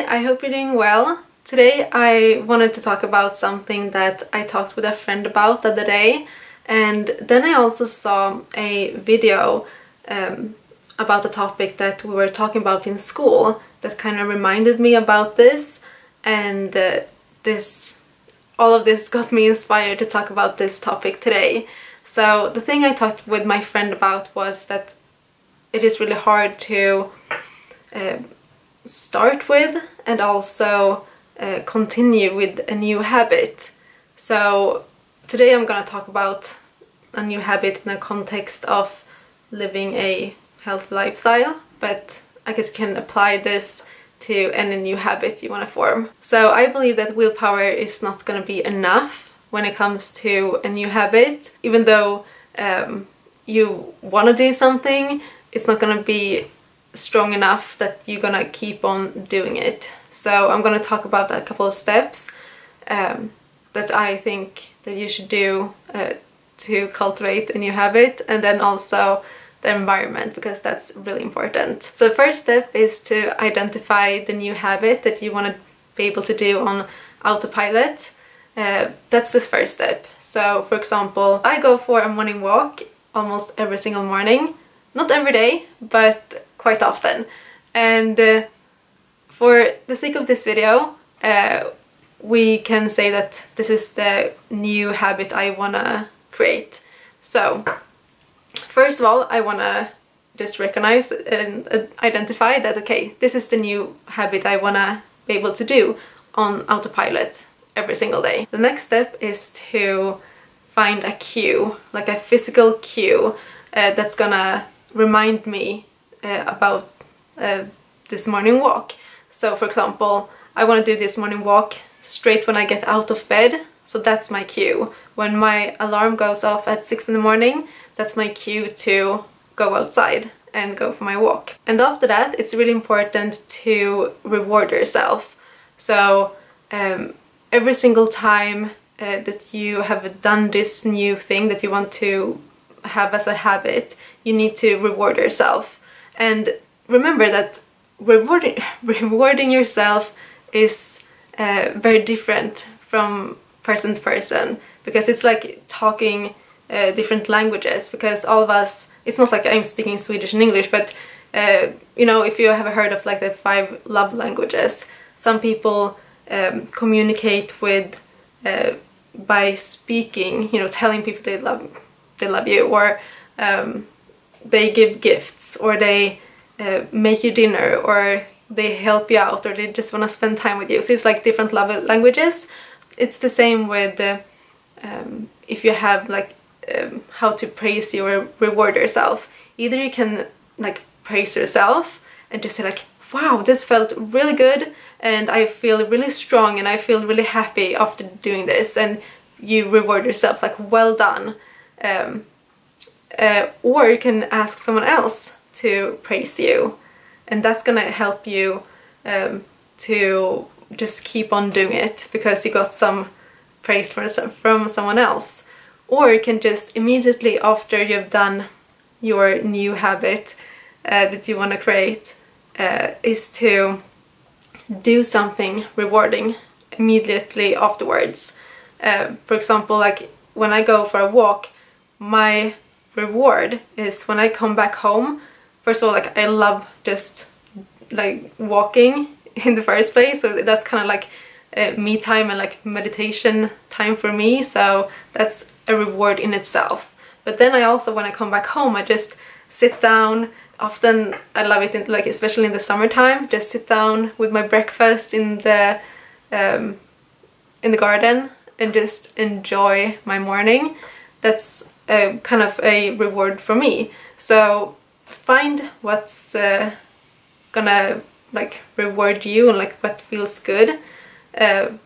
Ingrid, I hope you're doing well. Today I wanted to talk about something that I talked with a friend about the other day, and then I also saw a video about a topic that we were talking about in school that kind of reminded me about this, and all of this got me inspired to talk about this topic today. So the thing I talked with my friend about was that it is really hard to start with and also continue with a new habit. So today I'm gonna talk about a new habit in the context of living a healthy lifestyle, but I guess you can apply this to any new habit you want to form. So I believe that willpower is not gonna be enough when it comes to a new habit. Even though you want to do something, it's not gonna be strong enough that you're gonna keep on doing it. So I'm gonna talk about a couple of steps that I think that you should do to cultivate a new habit, and then also the environment, because that's really important. So the first step is to identify the new habit that you want to be able to do on autopilot. That's the first step. So for example, I go for a morning walk almost every single morning. Not every day, but quite often. And for the sake of this video, we can say that this is the new habit I wanna create. So first of all, I wanna just recognize and identify that, okay, this is the new habit I wanna be able to do on autopilot every single day. The next step is to find a cue, like a physical cue that's gonna remind me about this morning walk. So for example, I want to do this morning walk straight when I get out of bed, so that's my cue. When my alarm goes off at 6 in the morning, that's my cue to go outside and go for my walk. And after that, it's really important to reward yourself. So every single time that you have done this new thing that you want to have as a habit, you need to reward yourself. And remember that rewarding yourself is very different from person to person, because it's like talking different languages, because all of us, it's not like I'm speaking Swedish and English, but you know, if you have heard of like the 5 love languages, some people communicate with by speaking, you know, telling people they love you, or they give gifts, or they make you dinner, or they help you out, or they just want to spend time with you. So it's like different love languages. It's the same with if you have like how to praise you or reward yourself. Either you can like praise yourself and just say like, wow, this felt really good, and I feel really strong, and I feel really happy after doing this, and you reward yourself like, well done. Or you can ask someone else to praise you, and that's gonna help you to just keep on doing it because you got some praise from someone else. Or you can just immediately after you've done your new habit that you want to create is to do something rewarding immediately afterwards. For example, like when I go for a walk, my reward is when I come back home. First of all, like I love just like walking in the first place, so that's kind of like me time and like meditation time for me, so that's a reward in itself. But then I also, when I come back home, I just sit down. Often I love it, like especially in the summertime, just sit down with my breakfast in the garden and just enjoy my morning. That's kind of a reward for me. So find what's gonna like reward you and like what feels good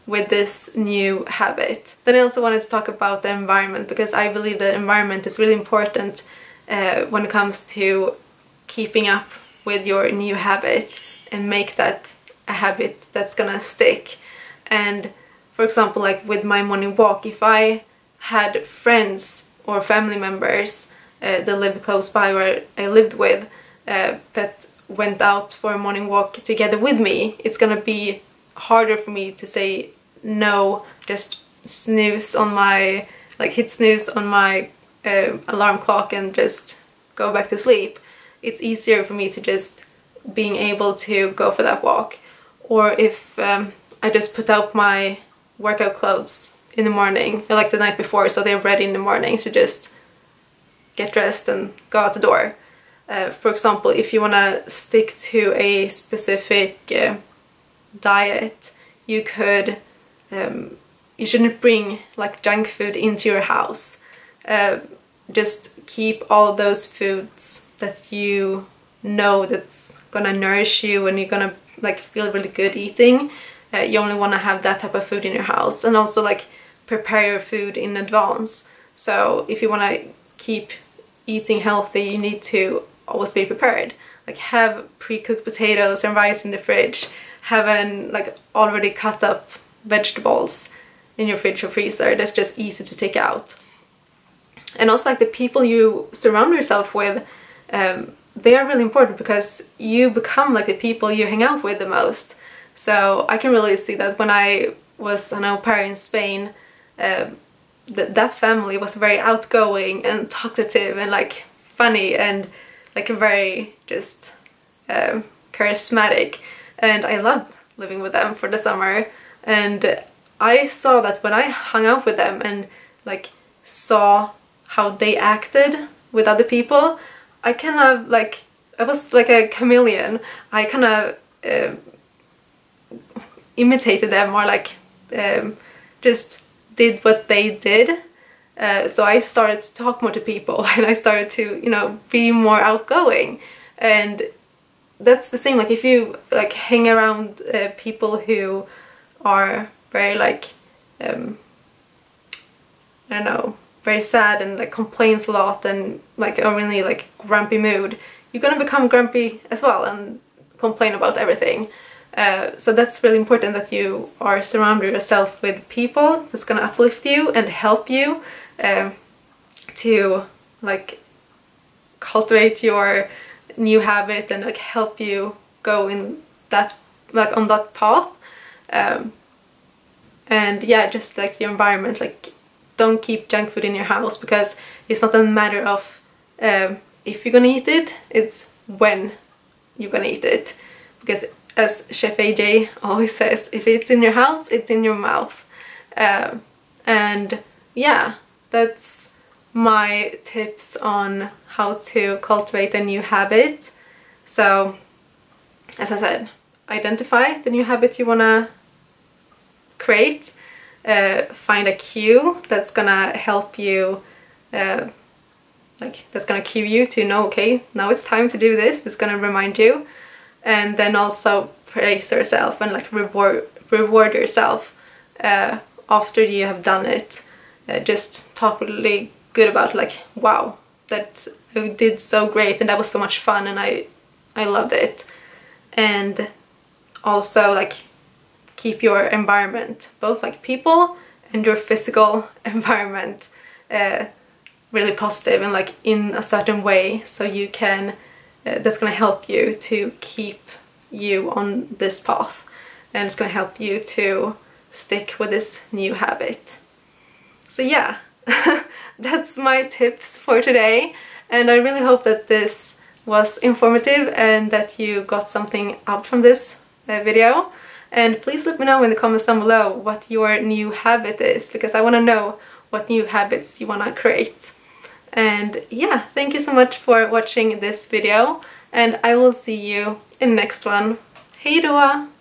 with this new habit. Then I also wanted to talk about the environment, because I believe the environment is really important when it comes to keeping up with your new habit and make that a habit that's gonna stick. And for example, like with my morning walk, if I had friends or family members that lived close by where I lived with that went out for a morning walk together with me, it's gonna be harder for me to say no, just snooze on my, like hit snooze on my alarm clock and just go back to sleep. It's easier for me to just being able to go for that walk. Or if I just put out my workout clothes in the morning, or like the night before, so they're ready in the morning to just get dressed and go out the door. For example, if you want to stick to a specific diet, you could, you shouldn't bring like junk food into your house. Just keep all those foods that you know that's gonna nourish you and you're gonna like feel really good eating. You only want to have that type of food in your house, and also like prepare your food in advance. So if you want to keep eating healthy, you need to always be prepared. Like have pre-cooked potatoes and rice in the fridge, having like already cut up vegetables in your fridge or freezer. That's just easy to take out. And also like the people you surround yourself with, they are really important because you become like the people you hang out with the most. So I can really see that when I was an au pair in Spain, that family was very outgoing and talkative and like funny and like very just charismatic, and I loved living with them for the summer. And I saw that when I hung out with them and like saw how they acted with other people, I kind of like, I was like a chameleon. I kind of imitated them, or like just did what they did. So I started to talk more to people and I started to, you know, be more outgoing. And that's the same, like if you like hang around people who are very like, I don't know, very sad and like complains a lot and like a really like grumpy mood, you're gonna become grumpy as well and complain about everything. So that's really important that you are surrounding yourself with people that's gonna uplift you and help you to like cultivate your new habit and like help you go in that, like on that path. And yeah, just like your environment, like don't keep junk food in your house, because it's not a matter of if you're gonna eat it, it's when you're gonna eat it. Because as Chef AJ always says, if it's in your house, it's in your mouth. And yeah, that's my tips on how to cultivate a new habit. So as I said, identify the new habit you wanna create, find a cue that's gonna help you, like that's gonna cue you to know, okay, now it's time to do this, it's gonna remind you. And then also praise yourself and like reward yourself after you have done it. Just talk really good about like, wow, that I did so great and that was so much fun and I loved it. And also like keep your environment, both like people and your physical environment, really positive and like in a certain way, so you can that's gonna help you to keep you on this path, and it's gonna help you to stick with this new habit. So yeah, that's my tips for today, and I really hope that this was informative and that you got something out from this video. And please let me know in the comments down below what your new habit is, because I want to know what new habits you want to create. And yeah, thank you so much for watching this video, and I will see you in the next one. Hej då!